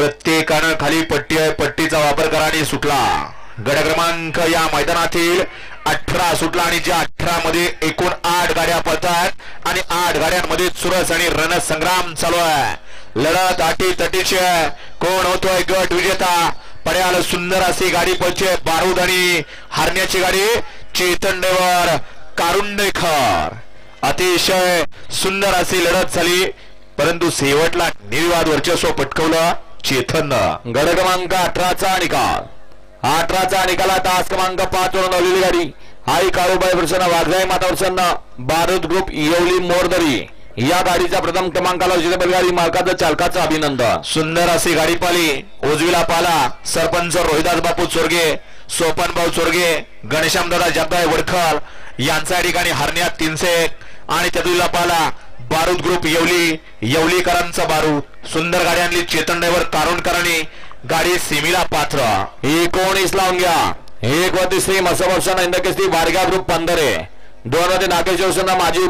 प्रत्येकानं खाली पट्टी आहे, पट्टीचा वापर करा आणि सुटला. गड क्रमांक या मैदानातील 18 सुटला आणि ज्या 18 मध्ये एकूण 8 गाड्या पळतात आणि 8 गाड्यांमध्ये चुरस आणि रणसंग्राम चालू आहे. लढत अटी तटीची आहे. कोण होतोय गट विजेता? पड्याला सुंदर अशी गाडी पळते. बारूद आणि हरण्याची गाडी चेतन ड्रायव्हर कारुंडेकर. अतिशय सुंदर अशी लढत झाली, परंतु शेवटला निर्विवाद वर्चस्व पटकवलं चेतन. गड क्रमांक 18चा निकाल. 18चा निकाला तास क्रमांक 5 वरून आलेली गाडी आई काळूबाई प्रसन्न वाघजाई माता प्रसन्न बारूद ग्रुप येवली मोरदरी या गाडीचा प्रथम क्रमांकाला विजेता गाडी मालकाचं चालकाचं अभिनंदन. सुंदर अशी गाडी पाली. उजवीला पाला सरपंच रोहिदास बापू चोरगे, सोपन भाऊ चोरगे, गणेशाम दादा जगदाय वडखल यांच्या ठिकाणी हरण्यात 301 आणि त्यातूला पाला बारूद ग्रुप येवली, येवलीकरांचा बारूद. सुंदर गाडी आणली चेतन ड्रायव्हर कारुंडकरांनी. गाडी सीमेला पात्र. 19 लावून घ्या. 1 व 3 मसवर्षण इंदकेसरी वारगा ग्रुप 15 2 मध्ये नागेश्वर माजी